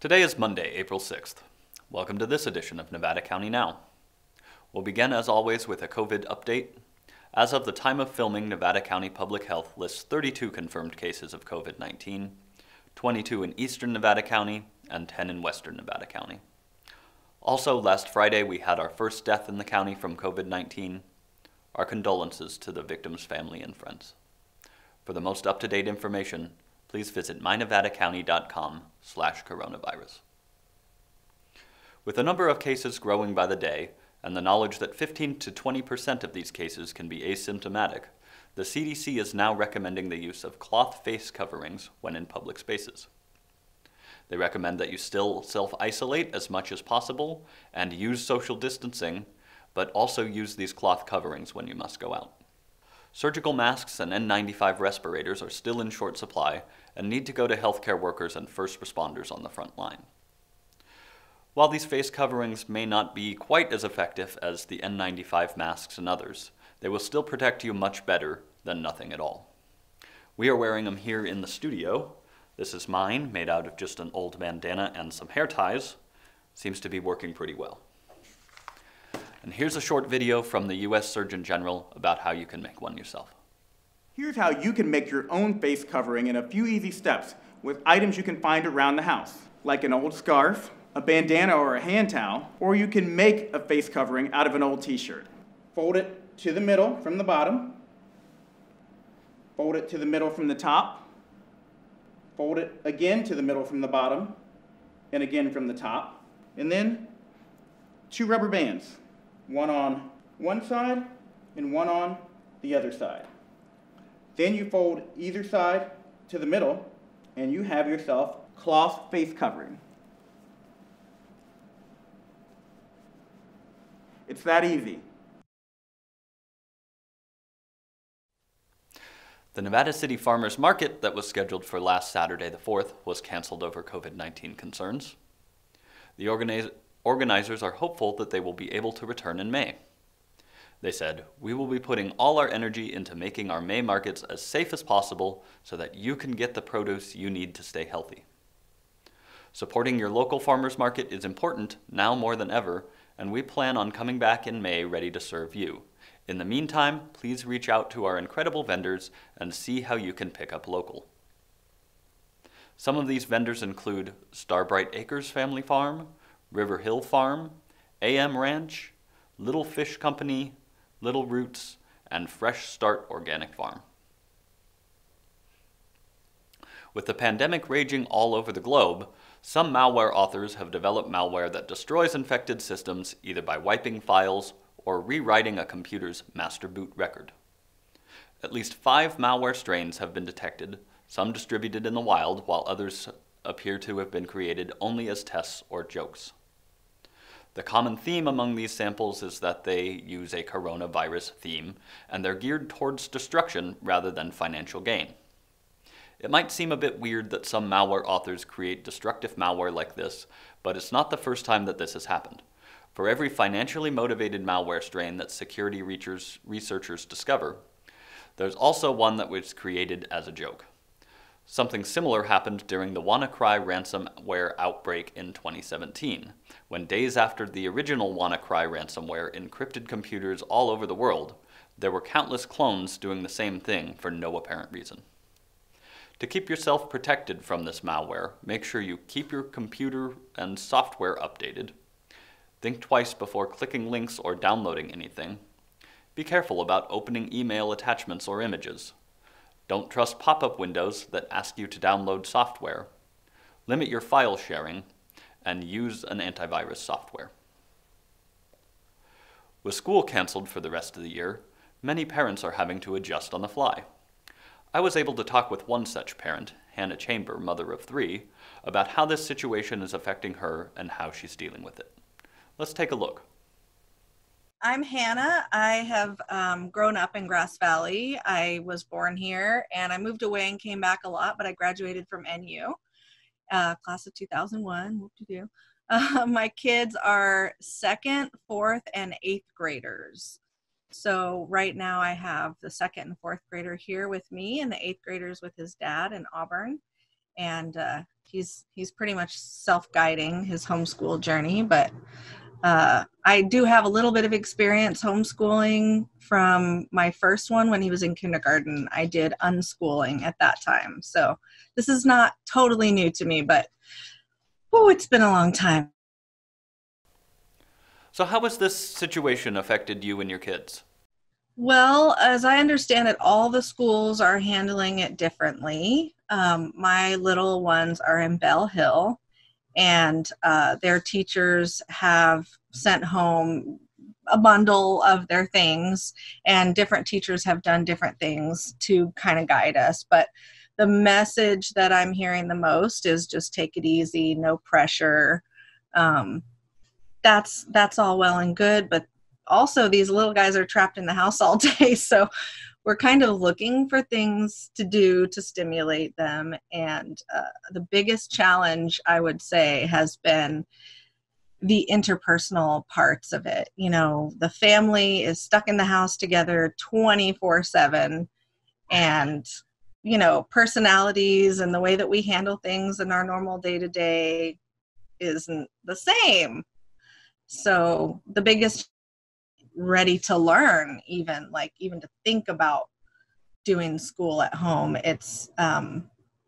Today is Monday, April 6th. Welcome to this edition of Nevada County Now. We'll begin as always with a COVID update. As of the time of filming, Nevada County Public Health lists 32 confirmed cases of COVID-19, 22 in eastern Nevada County, and 10 in western Nevada County. Also, last Friday we had our first death in the county from COVID-19. Our condolences to the victim's family and friends. For the most up-to-date information, please visit mynevadacounty.com/coronavirus. With the number of cases growing by the day, and the knowledge that 15 to 20% of these cases can be asymptomatic, the CDC is now recommending the use of cloth face coverings when in public spaces. They recommend that you still self-isolate as much as possible and use social distancing, but also use these cloth coverings when you must go out. Surgical masks and N95 respirators are still in short supply and need to go to healthcare workers and first responders on the front line. While these face coverings may not be quite as effective as the N95 masks and others, they will still protect you much better than nothing at all. We are wearing them here in the studio. This is mine, made out of just an old bandana and some hair ties. Seems to be working pretty well. And here's a short video from the U.S. Surgeon General about how you can make one yourself. Here's how you can make your own face covering in a few easy steps with items you can find around the house, like an old scarf, a bandana or a hand towel, or you can make a face covering out of an old t-shirt. Fold it to the middle from the bottom, fold it to the middle from the top, fold it again to the middle from the bottom, and again from the top, and then 2 rubber bands. One on one side and one on the other side. Then you fold either side to the middle and you have yourself cloth face covering. It's that easy. The Nevada City Farmers Market that was scheduled for last Saturday the 4th was canceled over COVID-19 concerns. The organizers are hopeful that they will be able to return in May. They said, "We will be putting all our energy into making our May markets as safe as possible so that you can get the produce you need to stay healthy." Supporting your local farmers market is important now more than ever, and we plan on coming back in May ready to serve you. In the meantime, please reach out to our incredible vendors and see how you can pick up local. Some of these vendors include Starbright Acres Family Farm, River Hill Farm, AM Ranch, Little Fish Company, Little Roots, and Fresh Start Organic Farm. With the pandemic raging all over the globe, some malware authors have developed malware that destroys infected systems either by wiping files or rewriting a computer's master boot record. At least 5 malware strains have been detected, some distributed in the wild, while others appear to have been created only as tests or jokes. The common theme among these samples is that they use a coronavirus theme, and they're geared towards destruction rather than financial gain. It might seem a bit weird that some malware authors create destructive malware like this, but it's not the first time that this has happened. For every financially motivated malware strain that security researchers discover, there's also one that was created as a joke. Something similar happened during the WannaCry ransomware outbreak in 2017, when days after the original WannaCry ransomware encrypted computers all over the world, there were countless clones doing the same thing for no apparent reason. To keep yourself protected from this malware, make sure you keep your computer and software updated. Think twice before clicking links or downloading anything. Be careful about opening email attachments or images. Don't trust pop-up windows that ask you to download software. Limit your file sharing, and use an antivirus software. With school canceled for the rest of the year, many parents are having to adjust on the fly. I was able to talk with one such parent, Hannah Chamber, mother of 3, about how this situation is affecting her and how she's dealing with it. Let's take a look. I'm Hannah. I have grown up in Grass Valley. I was born here and I moved away and came back a lot, but I graduated from NU, class of 2001. Whoop-de-doo. My kids are 2nd, 4th, and 8th graders. So right now I have the 2nd and 4th grader here with me and the 8th graders with his dad in Auburn. and he's pretty much self-guiding his homeschool journey. But I do have a little bit of experience homeschooling from my first one when he was in kindergarten. I did unschooling at that time. So this is not totally new to me, but it's been a long time. So how has this situation affected you and your kids? Well, as I understand it, all the schools are handling it differently. My little ones are in Bell Hill, and their teachers have sent home a bundle of their things, and different teachers have done different things to kind of guide us. But the message that I'm hearing the most is just take it easy, no pressure. That's all well and good, but also these little guys are trapped in the house all day, so we're kind of looking for things to do to stimulate them. And the biggest challenge, I would say, has been the interpersonal parts of it. You know, the family is stuck in the house together 24/7, and you know, personalities and the way that we handle things in our normal day-to-day isn't the same. So the biggest ready to learn, even to think about doing school at home, it's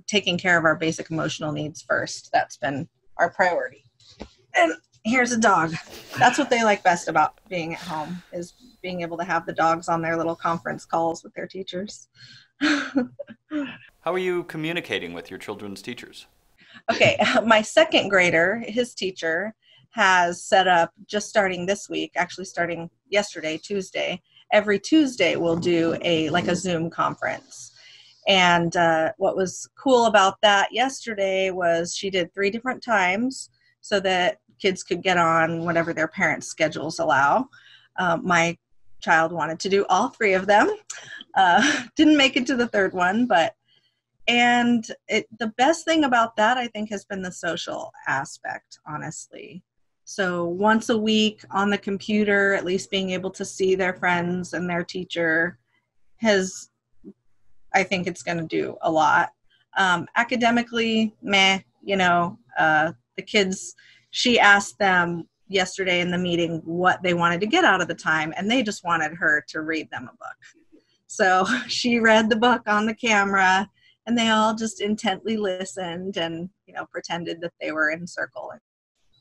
taking care of our basic emotional needs first. That's been our priority. And here's a dog. That's what they like best about being at home, is being able to have the dogs on their little conference calls with their teachers. How are you communicating with your children's teachers? Okay, my second grader, his teacher, has set up, just starting this week, actually starting yesterday, Tuesday, every Tuesday we'll do a Zoom conference. And what was cool about that yesterday was she did 3 different times so that kids could get on whatever their parents' schedules allow. My child wanted to do all 3 of them. Didn't make it to the third one, and the best thing about that, I think, has been the social aspect, honestly. So once a week on the computer, at least being able to see their friends and their teacher I think it's going to do a lot. Academically, meh, the kids, she asked them yesterday in the meeting what they wanted to get out of the time, and they just wanted her to read them a book. So she read the book on the camera, and they all just intently listened and, pretended that they were in circle.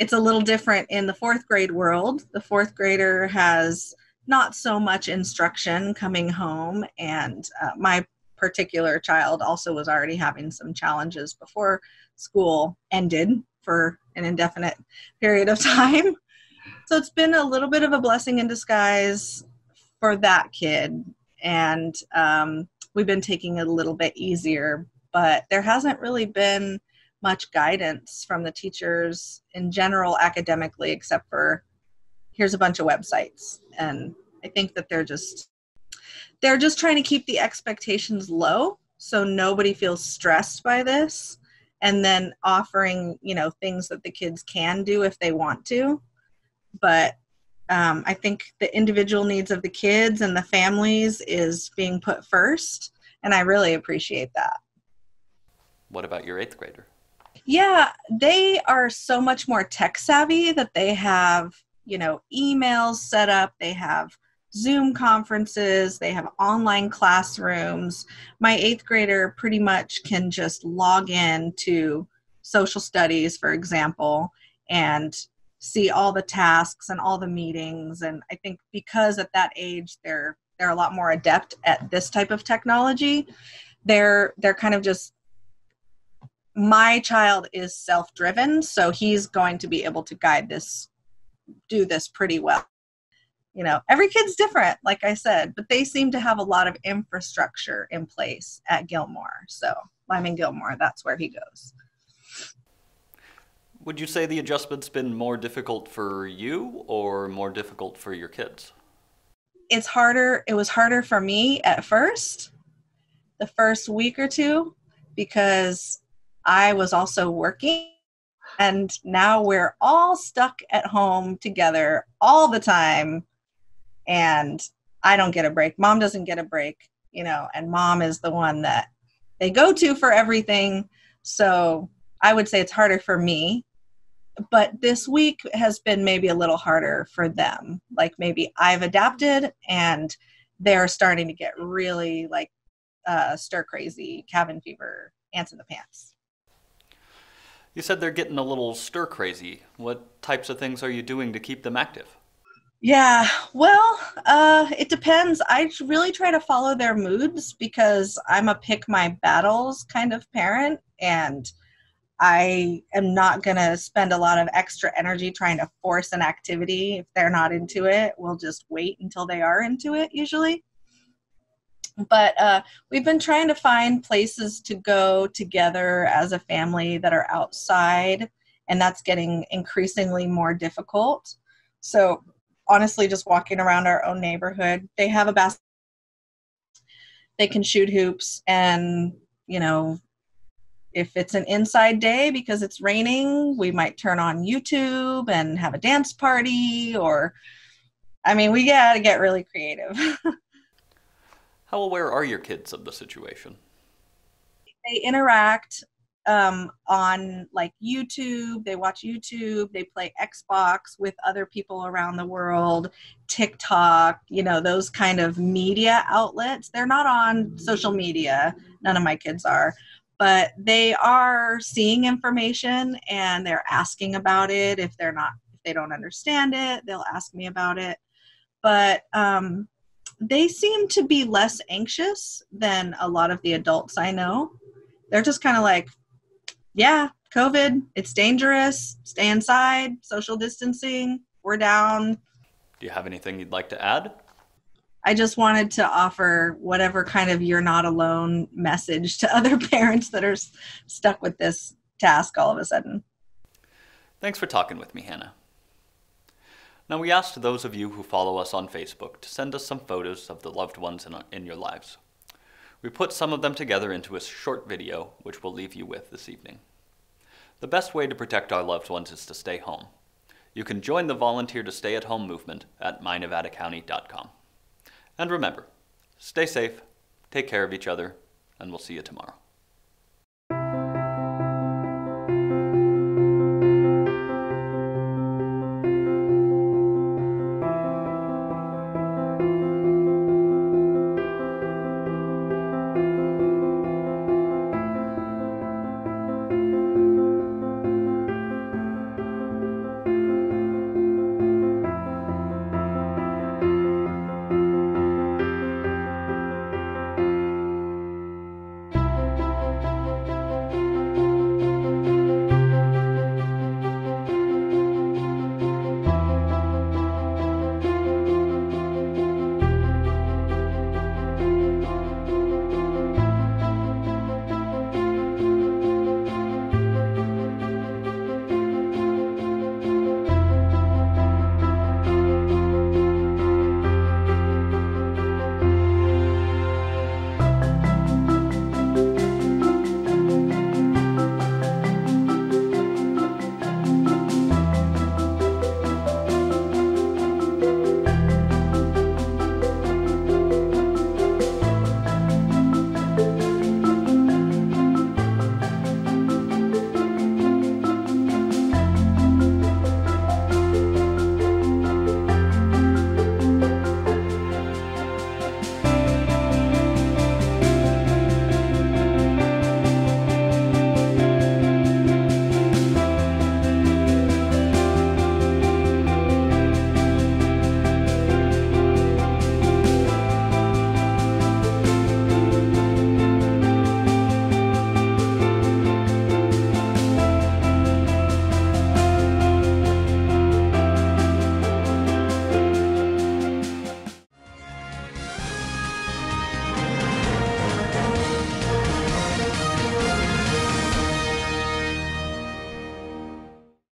It's a little different in the 4th grade world. The 4th grader has not so much instruction coming home, and my particular child also was already having some challenges before school ended for an indefinite period of time. So it's been a little bit of a blessing in disguise for that kid, and we've been taking it a little bit easier, but there hasn't really been much guidance from the teachers in general academically, except for here's a bunch of websites. And I think that they're just trying to keep the expectations low so nobody feels stressed by this, and then offering, things that the kids can do if they want to. But I think the individual needs of the kids and the families is being put first, and I really appreciate that. What about your 8th grader? Yeah, they are so much more tech savvy that they have, emails set up, they have Zoom conferences, they have online classrooms. My 8th grader pretty much can just log in to social studies, for example, and see all the tasks and all the meetings. And I think because at that age they're a lot more adept at this type of technology, they're kind of just, my child is self-driven, so he's going to be able to do this pretty well. Every kid's different, like I said, but they seem to have a lot of infrastructure in place at Gilmore. So Lyman Gilmore, that's where he goes. Would you say the adjustment's been more difficult for you or more difficult for your kids? It was harder for me at first, the first week or two, because I was also working, and now we're all stuck at home together all the time, and I don't get a break. Mom doesn't get a break, and mom is the one that they go to for everything. So I would say it's harder for me, but this week has been maybe a little harder for them. Like maybe I've adapted and they're starting to get really like stir crazy, cabin fever, ants in the pants. You said they're getting a little stir crazy. What types of things are you doing to keep them active? Yeah, well, it depends. I really try to follow their moods because I'm a pick my battles kind of parent, and I am not going to spend a lot of extra energy trying to force an activity. If they're not into it, we'll just wait until they are into it usually. But we've been trying to find places to go together as a family that are outside, and that's getting increasingly more difficult. So honestly, just walking around our own neighborhood, they have a basketball, they can shoot hoops, and if it's an inside day because it's raining, we might turn on YouTube and have a dance party, or we gotta get really creative. How aware are your kids of the situation? They interact on like YouTube, they watch YouTube, they play Xbox with other people around the world, TikTok, those kind of media outlets. They're not on social media, none of my kids are, but they are seeing information and they're asking about it. If they don't understand it, they'll ask me about it. But they seem to be less anxious than a lot of the adults I know. They're just kind of like, yeah, COVID, it's dangerous, stay inside, social distancing, we're down. Do you have anything you'd like to add? I just wanted to offer whatever kind of you're not alone message to other parents that are stuck with this task all of a sudden. Thanks for talking with me, Hannah. Now, we asked those of you who follow us on Facebook to send us some photos of the loved ones in your lives. We put some of them together into a short video, which we'll leave you with this evening. The best way to protect our loved ones is to stay home. You can join the Volunteer to Stay at Home movement at mynevadacounty.com. And remember, stay safe, take care of each other, and we'll see you tomorrow.